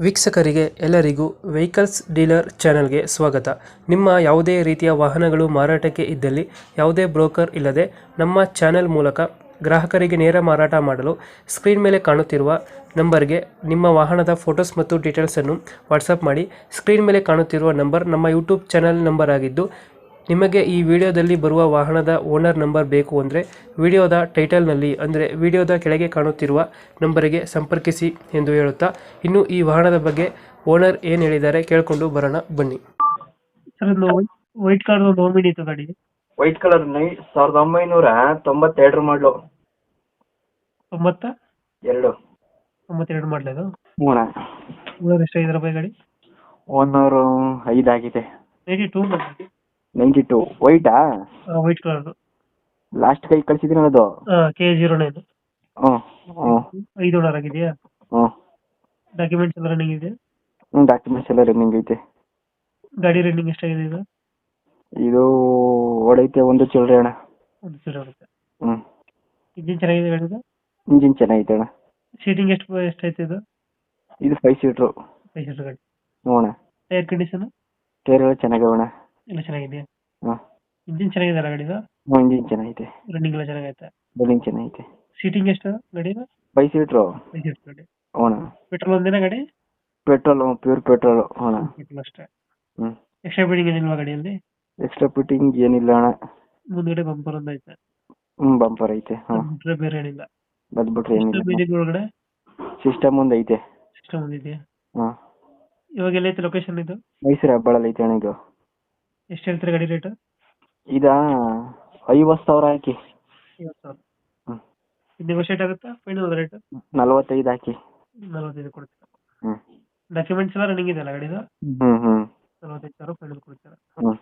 ವೀಕ್ಷಕರಿಗೆ ಎಲ್ಲರಿಗೂ vehicles dealer ಚಾನೆಲ್ಗೆ ಸ್ವಾಗತ. ನಿಮ್ಮ ಯಾವುದೇ ರೀತಿಯ ವಾಹನಗಳು ಮಾರಾಟಕ್ಕೆ ಇದ್ದಲ್ಲಿ ಯಾವುದೇ ಬ್ರೋಕರ್ ಇಲ್ಲದೆ ನಮ್ಮ ಚಾನೆಲ್ ಮೂಲಕ ಗ್ರಾಹಕರಿಗೆ ನೇರ ಮಾರಾಟ ಮಾಡಲು ಸ್ಕ್ರೀನ್ ಮೇಲೆ ಕಾಣುತ್ತಿರುವ ನಂಬರ್ಗೆ ನಿಮ್ಮ ವಾಹನದ ಫೋಟೋಸ್ ಮತ್ತು ಡೀಟೇಲ್ಸನ್ನು ವಾಟ್ಸಪ್ ಮಾಡಿ. ಸ್ಕ್ರೀನ್ ಮೇಲೆ ಕಾಣುತ್ತಿರುವ ನಂಬರ್ ನಮ್ಮ ಯೂಟ್ಯೂಬ್ ಚಾನೆಲ್ ನಂಬರ್ ಆಗಿದ್ದು, ನಿಮಗೆ ಈ ವಿಡಿಯೋದಲ್ಲಿ ಬರುವ ವಾಹನದ ಓನರ್ ನಂಬರ್ ಬೇಕು ಅಂದರೆ ವಿಡಿಯೋದ ಟೈಟಲ್ನಲ್ಲಿ ಅಂದರೆ ವಿಡಿಯೋದ ಕೆಳಗೆ ಕಾಣುತ್ತಿರುವ ನಂಬರಿಗೆ ಸಂಪರ್ಕಿಸಿ ಎಂದು ಹೇಳುತ್ತಾ, ಇನ್ನು ಈ ವಾಹನದ ಬಗ್ಗೆ ಓನರ್ ಏನು ಹೇಳಿದ್ದಾರೆ ಕೇಳಿಕೊಂಡು ಬರೋಣ ಬನ್ನಿ. ಸರ್, ಒಂದು ವೈಟ್ ಕಲರ್ ಒಂದು ಓಮಿನಿ ಇತ್ತು ಗಾಡಿ. ವೈಟ್ ಕಲರ್ 1992 ಮಾಡಲು. 92 ಮಾಡಲ ಇದು. ಓನರ್ ಎಷ್ಟಾಗಿದ್ದಾರೆ ಬೈ ಗಾಡಿ? ಓನರ್ 5 ಆಗಿದೆ. 92 ವೈಟಾ? ವೈಟ್ ಕಲರ್ ಲಾಸ್ಟ್ ಕೈ ಕಳಿಸಿದ್ದೀನಿ ಅದು. K09. ಹ್ಞೂ 5 ಓನರ್ ಆಗಿದೆಯಾ? ಹ್ಞೂ ಡಾಕ್ಯುಮೆಂಟ್ಸ್ ಎಲ್ಲ ರನ್ನಿಂಗ್ ಇದೆ? ಡಾಕ್ಯುಮೆಂಟ್ಸ್ ಎಲ್ಲ ರನ್ನಿಂಗ್ ಐತೆ. ಗಾಡಿ ರನ್ನಿಂಗ್ ಎಷ್ಟಾಗಿದೆ ಇದು? ಇದು ಓಡೈತೆ ಒಂದು ಚಿಲ್ಲರೆ ಅಣ್ಣ. ಒಂದು ಸೀಟ್ ಆಗುತ್ತೆ. ಹ್ಞೂ ಇಂಜಿನ್ ಚೆನ್ನಾಗಿದೆ ಗಾಡಿದು? ಇಂಜಿನ್ ಚೆನ್ನಾಗೈತೆ ಅಣ್ಣ. ಸೀಟಿಂಗ್ ಎಷ್ಟೈತೆ ಇದು? ಇದು 5 ಸೀಟ್ರು. 5 ಸೀಟರ್ ಗಾಡಿ. ಹ್ಞೂ ಅಣ್ಣ. Tyre condition? ಟೈರ್ ಎಲ್ಲ ಚೆನ್ನಾಗವಣ್ಣ. ಎಲ್ಲ ಚೆನ್ನಾಗಿದೆಯಾ? ಹಾಂ. ಇಂಜಿನ್ ಚೆನ್ನಾಗಿದೆ ಅಲ್ಲ ಗಾಡಿದು? ಹ್ಞೂ ಇಂಜಿನ್ ಚೆನ್ನಾಗೈತೆ. ರನ್ನಿಂಗ್ ಎಲ್ಲ ಚೆನ್ನಾಗೈತೆ? ರನ್ನಿಂಗ್ ಚೆನ್ನಾಗೈತೆ. ಸೀಟಿಂಗ್ ಎಷ್ಟು ಗಾಡಿದು? 5 ಸೀಟ್ರು. 5 ಸೀಟರ್ ಗಾಡಿ. ಹ್ಞೂ ಅಣ್ಣ. ಪೆಟ್ರೋಲ್ ಒಂದೇನಾ ಗಾಡಿ? Petrol, pure petrol. ಹ್ಞೂ ಅಣ್ಣ. ಪೆಟ್ರೋಲ್ ಅಷ್ಟೇ. ಹ್ಞೂ. ಎಕ್ಸ್ಟ್ರಾ ಬಿಲ್ಡಿಂಗ್ ಏನಿಲ್ವಾ ಗಾಡಿಯಲ್ಲಿ? ಎಕ್ಸ್ಟ್ರಾ ಫಿಟ್ಟಿಂಗ್ ಏನಿಲ್ಲ ಅಣ್ಣ. ಮುಂದ್ಗಡೆ ಬಂಪರ್ ಒಂದು ಐತೆ. ಬಂಪರ್ ಐತೆ. ಹಾಂ. ಬಿಟ್ರೆ ಬೇರೆ ಏನಿಲ್ಲ. ಅದು ಬಿಟ್ರೆ ಏನಿಲ್ಲ. ಬಿಲ್ಡಿಂಗ್ ಒಳಗಡೆ ಸಿಸ್ಟಮ್ ಒಂದು ಐತೆ. ಸಿಸ್ಟಮ್ ಒಂದಿದೆಯಾ? ಹಾಂ. ಇವಾಗ ಎಲ್ಲೈತೆ ಲೊಕೇಶನ್ ಇದು? ಮೈಸೂರು ಹೆಬ್ಬಾಳಲ್ಲಿ ಐತೆ ಅಣ್ಣ ಇದು. ಎಷ್ಟು ಹೇಳ್ತೀರಾ ಗಾಡಿ ರೇಟ್? ಇದಾ 50,000 ಹಾಕಿ. 50,000. ಹ್ಞೂ. ಇದು ನೆಗೋಷಿಯೇಟ್ ಆಗುತ್ತಾ ಫೈನಲ್ ರೇಟ್? 45 ಹಾಕಿ. 45 ಕೊಡ್ತೀರಾ? ಹ್ಞೂ. ಡಾಕ್ಯುಮೆಂಟ್ಸ್ ಎಲ್ಲ ರನ್ನಿಂಗ್ ಇದೆಯಲ್ಲ ಗಾಡಿದು? ಹ್ಞೂ ಹ್ಞೂ. 45,000 ಫೈನಲ್ ಕೊಡ್ತೀರಾ? ಹ್ಞೂ.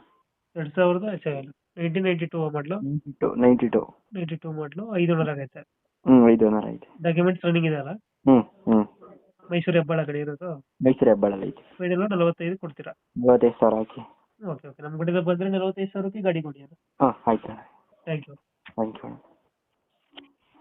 1992 ಮಾಡಲು? 92 ಮಾಡಲು. 5 ಓನರ್ ಆಗೈತೆ. ಹ್ಞೂ 5 ಓನರ್ ಐತೆ. ಡಾಕ್ಯುಮೆಂಟ್ಸ್ ರನ್ನಿಂಗ್ ಇದೆಯಲ್ಲ? ಹ್ಞೂ ಹ್ಞೂ. ಮೈಸೂರು ಹೆಬ್ಬಾಳ ಗಾಡಿ ಇರೋದು? ಮೈಸೂರು ಹೆಬ್ಬಾಳಲ್ಲಿ ಐತೆ. ಫೈನಲ್ 45 ಕೊಡ್ತೀರಾ? 45,000 ಹಾಕಿ. ಓಕೆ. ನಮ್ಮ ಕಡೆಯಿಂದ ಬಂದರೆ 45,000ಕ್ಕೆ ಗಾಡಿ ಕೊಡಿ. ಹಾಂ ಆಯ್ತು. Thank you. Thank you.